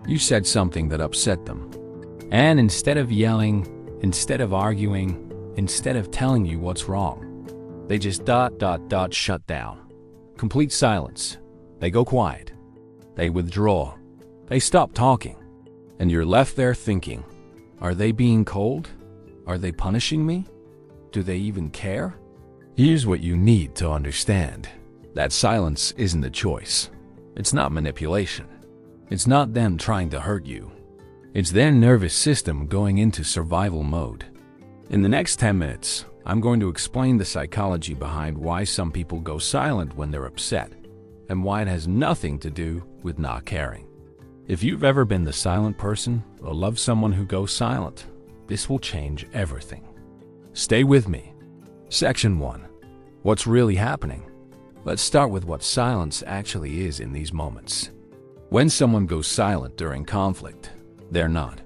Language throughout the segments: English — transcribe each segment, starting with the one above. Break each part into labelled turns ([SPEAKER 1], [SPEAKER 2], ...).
[SPEAKER 1] You said something that upset them. And instead of yelling, instead of arguing, instead of telling you what's wrong, they just shut down. Complete silence. They go quiet. They withdraw. They stop talking. And you're left there thinking, are they being cold? Are they punishing me? Do they even care? Here's what you need to understand. That silence isn't a choice. It's not manipulation. It's not them trying to hurt you. It's their nervous system going into survival mode. In the next 10 minutes, I'm going to explain the psychology behind why some people go silent when they're upset, and why it has nothing to do with not caring. If you've ever been the silent person or love someone who goes silent, this will change everything. Stay with me. Section 1. What's really happening? Let's start with what silence actually is in these moments. When someone goes silent during conflict, they're not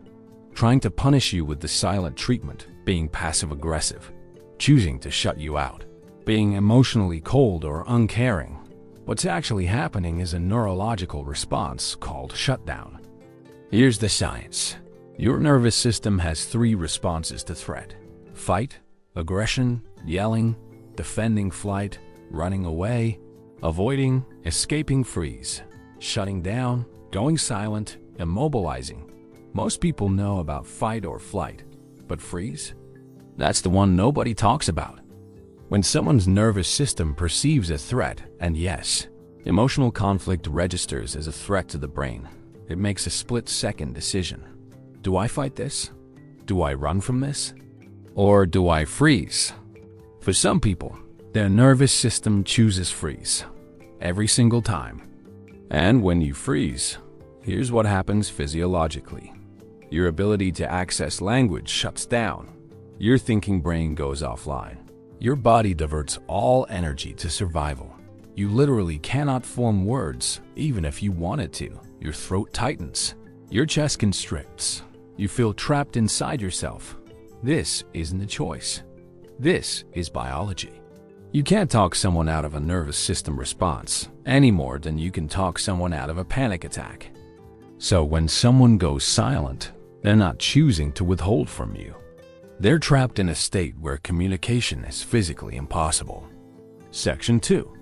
[SPEAKER 1] trying to punish you with the silent treatment, being passive-aggressive, choosing to shut you out, being emotionally cold or uncaring. What's actually happening is a neurological response called shutdown. Here's the science. Your nervous system has 3 responses to threat: fight, aggression, yelling, defending, flight, running away, avoiding, escaping, freeze, shutting down, going silent, immobilizing. Most people know about fight or flight, but freeze? That's the one nobody talks about. When someone's nervous system perceives a threat, and yes, emotional conflict registers as a threat to the brain, it makes a split-second decision. Do I fight this? Do I run from this? Or do I freeze? For some people, their nervous system chooses freeze every single time. And when you freeze, here's what happens physiologically. Your ability to access language shuts down. Your thinking brain goes offline. Your body diverts all energy to survival. You literally cannot form words, even if you wanted to. Your throat tightens. Your chest constricts. You feel trapped inside yourself. This isn't a choice. This is biology. You can't talk someone out of a nervous system response any more than you can talk someone out of a panic attack. So when someone goes silent, they're not choosing to withhold from you. They're trapped in a state where communication is physically impossible. Section 2.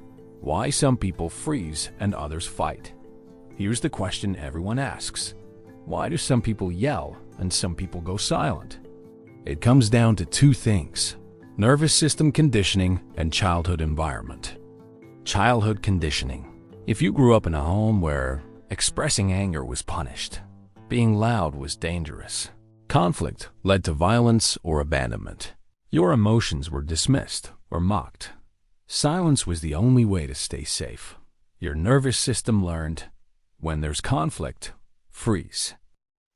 [SPEAKER 1] Why some people freeze and others fight. Here's the question everyone asks. Why do some people yell and some people go silent? It comes down to 2 things: nervous system conditioning and childhood environment. Childhood conditioning. If you grew up in a home where expressing anger was punished, being loud was dangerous, conflict led to violence or abandonment, your emotions were dismissed or mocked, silence was the only way to stay safe. Your nervous system learned, when there's conflict, freeze.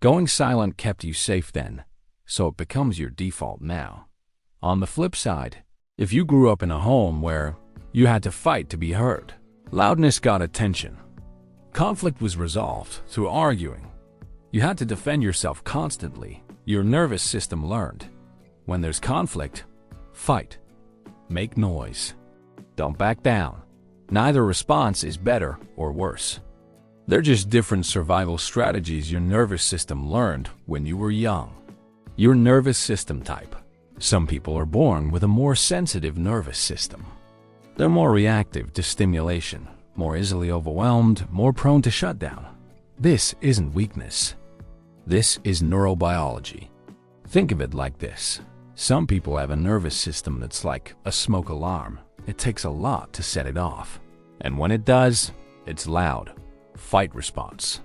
[SPEAKER 1] Going silent kept you safe then, so it becomes your default now. On the flip side, if you grew up in a home where you had to fight to be heard, loudness got attention, conflict was resolved through arguing, you had to defend yourself constantly, your nervous system learned, when there's conflict, fight, make noise, don't back down. Neither response is better or worse. They're just different survival strategies your nervous system learned when you were young. Your nervous system type. Some people are born with a more sensitive nervous system. They're more reactive to stimulation, more easily overwhelmed, more prone to shutdown. This isn't weakness. This is neurobiology. Think of it like this. Some people have a nervous system that's like a smoke alarm. It takes a lot to set it off. And when it does, it's loud. Fight response.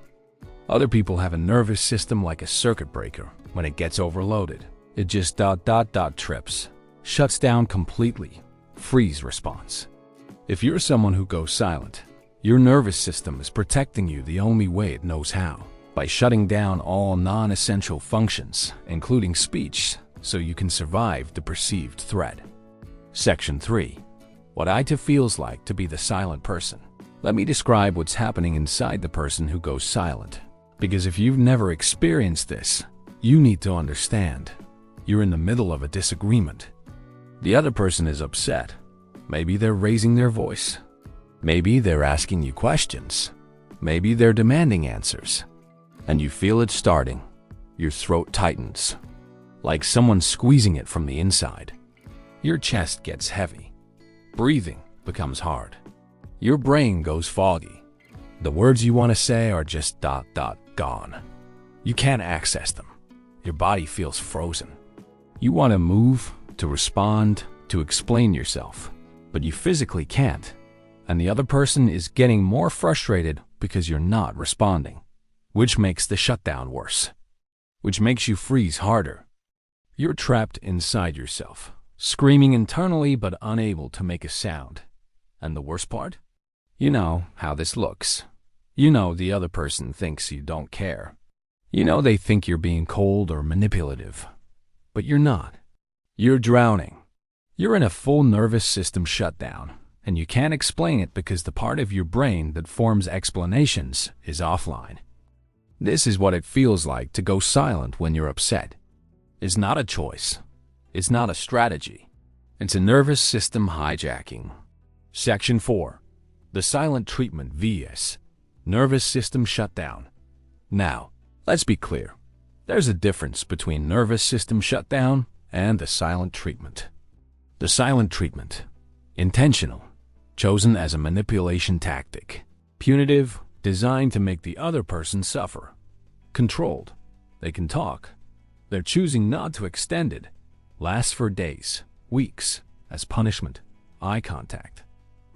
[SPEAKER 1] Other people have a nervous system like a circuit breaker. When it gets overloaded, it just trips, shuts down completely. Freeze response. If you're someone who goes silent, your nervous system is protecting you the only way it knows how, by shutting down all non-essential functions, including speech, so you can survive the perceived threat. Section 3. What it feels like to be the silent person. Let me describe what's happening inside the person who goes silent. Because if you've never experienced this, you need to understand. You're in the middle of a disagreement. The other person is upset. Maybe they're raising their voice. Maybe they're asking you questions. Maybe they're demanding answers. and you feel it starting. Your throat tightens, like someone squeezing it from the inside. Your chest gets heavy. Breathing becomes hard. Your brain goes foggy. The words you want to say are just gone. You can't access them. Your body feels frozen. You want to move, to respond, to explain yourself, but you physically can't. And the other person is getting more frustrated because you're not responding, which makes the shutdown worse, which makes you freeze harder. You're trapped inside yourself, screaming internally but unable to make a sound. And the worst part? You know how this looks. You know the other person thinks you don't care. You know they think you're being cold or manipulative. But you're not. You're drowning. You're in a full nervous system shutdown, and you can't explain it because the part of your brain that forms explanations is offline. This is what it feels like to go silent when you're upset. It's not a choice. It's not a strategy. It's a nervous system hijacking. Section 4. The silent treatment vs. nervous system shutdown. Now, let's be clear. There's a difference between nervous system shutdown and the silent treatment. The silent treatment. Intentional. Chosen as a manipulation tactic. Punitive. Designed to make the other person suffer. Controlled. They can talk. They're choosing not to extend it. Lasts for days, weeks, as punishment. Eye contact.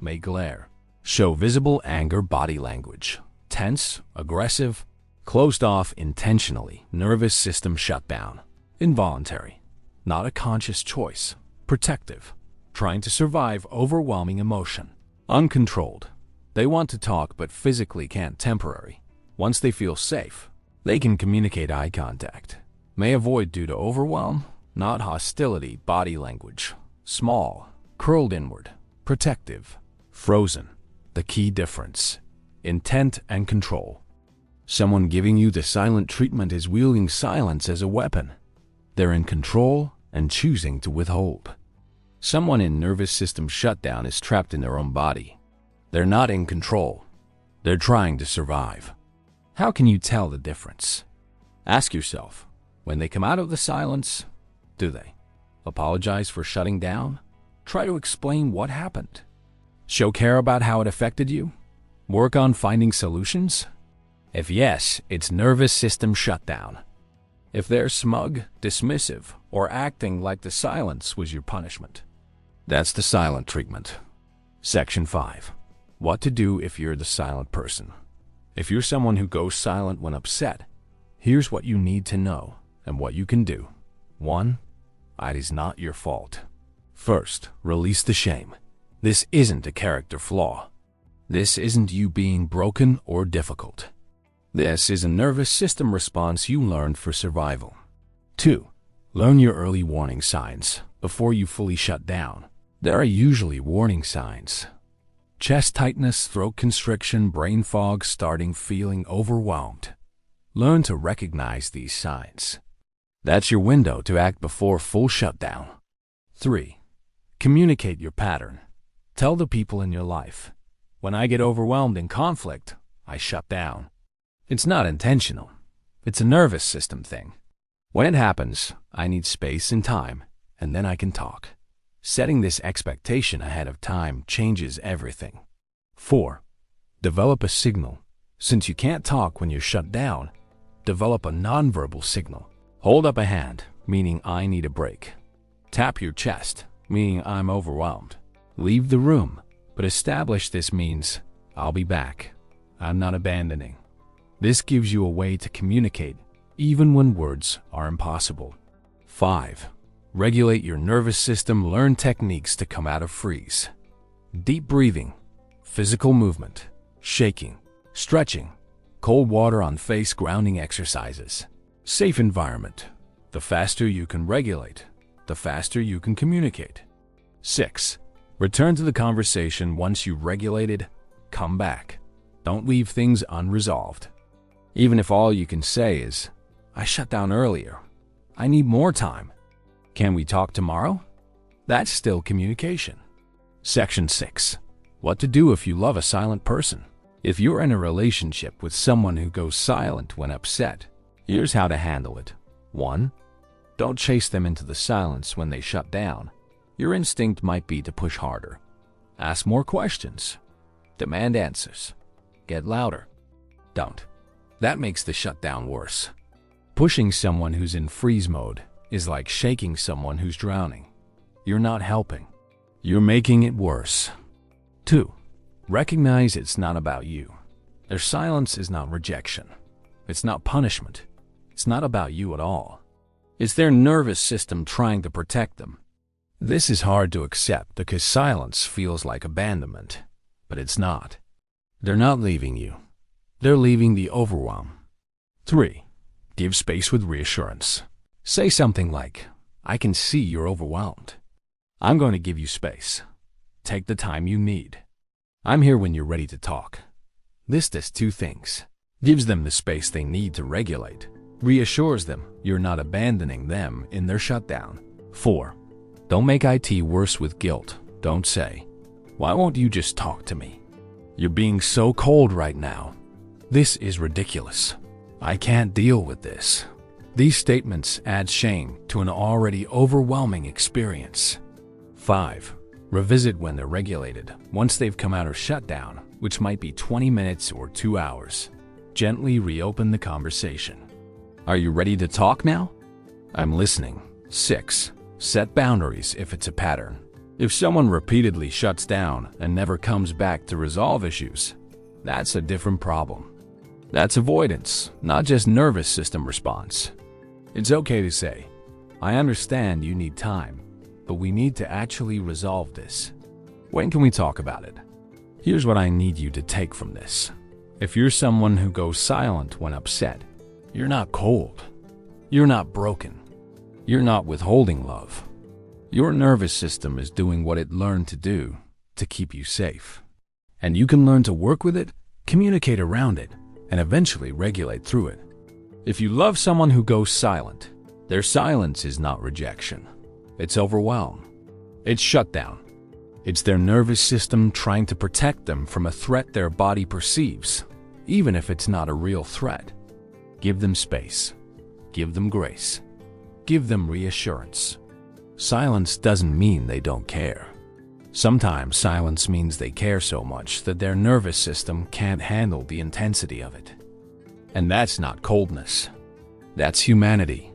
[SPEAKER 1] May glare. Show visible anger body language. Tense, aggressive, closed off intentionally. Nervous system shutdown. Involuntary. Not a conscious choice. Protective. Trying to survive overwhelming emotion. Uncontrolled. They want to talk but physically can't. Temporary. Once they feel safe, they can communicate. Eye contact. May avoid due to overwhelm, not hostility. Body language. Small, curled inward. Protective. Frozen. The key difference. Intent and control. Someone giving you the silent treatment is wielding silence as a weapon. They're in control and choosing to withhold. Someone in nervous system shutdown is trapped in their own body. They're not in control. They're trying to survive. How can you tell the difference? Ask yourself, when they come out of the silence, do they apologize for shutting down? Try to explain what happened. Show care about how it affected you? Work on finding solutions? If yes, it's nervous system shutdown. If they're smug, dismissive, or acting like the silence was your punishment, that's the silent treatment. Section 5. What to do if you're the silent person. If you're someone who goes silent when upset, here's what you need to know and what you can do. 1. It is not your fault. First, release the shame. This isn't a character flaw. This isn't you being broken or difficult. This is a nervous system response you learned for survival. 2. Learn your early warning signs before you fully shut down. There are usually warning signs. Chest tightness, throat constriction, brain fog, starting feeling overwhelmed. Learn to recognize these signs. That's your window to act before full shutdown. 3. Communicate your pattern. Tell the people in your life, when I get overwhelmed in conflict, I shut down. It's not intentional. It's a nervous system thing. When it happens, I need space and time, and then I can talk. Setting this expectation ahead of time changes everything. 4. Develop a signal. Since you can't talk when you're shut down, develop a nonverbal signal. Hold up a hand, meaning I need a break. Tap your chest, meaning I'm overwhelmed. Leave the room, but establish this means I'll be back. I'm not abandoning. This gives you a way to communicate, even when words are impossible. 5. Regulate your nervous system. Learn techniques to come out of freeze. Deep breathing, physical movement, shaking, stretching, cold water on face, grounding exercises. Safe environment. The faster you can regulate, the faster you can communicate. 6. Return to the conversation once you've regulated. Come back. Don't leave things unresolved. Even if all you can say is, I shut down earlier. I need more time. Can we talk tomorrow? That's still communication. Section 6. What to do if you love a silent person. If you're in a relationship with someone who goes silent when upset, here's how to handle it. 1. Don't chase them into the silence when they shut down. Your instinct might be to push harder. Ask more questions. Demand answers. Get louder. Don't. That makes the shutdown worse. Pushing someone who's in freeze mode is like shaking someone who's drowning. You're not helping. You're making it worse. 2. Recognize it's not about you. Their silence is not rejection. It's not punishment. It's not about you at all. It's their nervous system trying to protect them. This is hard to accept because silence feels like abandonment, but it's not. They're not leaving you. They're leaving the overwhelm. 3. Give space with reassurance. Say something like, I can see you're overwhelmed. I'm going to give you space. Take the time you need. I'm here when you're ready to talk. This does 2 things. Gives them the space they need to regulate. Reassures them you're not abandoning them in their shutdown. 4. Don't make it worse with guilt. Don't say, why won't you just talk to me? You're being so cold right now. This is ridiculous. I can't deal with this. These statements add shame to an already overwhelming experience. 5. Revisit when they're regulated. Once they've come out of shutdown, which might be 20 minutes or 2 hours, gently reopen the conversation. Are you ready to talk now? I'm listening. 6. Set boundaries if it's a pattern. If someone repeatedly shuts down and never comes back to resolve issues, that's a different problem. That's avoidance, not just nervous system response. It's okay to say, I understand you need time, but we need to actually resolve this. When can we talk about it? Here's what I need you to take from this. If you're someone who goes silent when upset, you're not cold. You're not broken. You're not withholding love. Your nervous system is doing what it learned to do to keep you safe. And you can learn to work with it, communicate around it, and eventually regulate through it. If you love someone who goes silent, their silence is not rejection. It's overwhelm. It's shutdown. It's their nervous system trying to protect them from a threat their body perceives, even if it's not a real threat. Give them space. Give them grace. Give them reassurance. Silence doesn't mean they don't care. Sometimes silence means they care so much that their nervous system can't handle the intensity of it. And that's not coldness. That's humanity.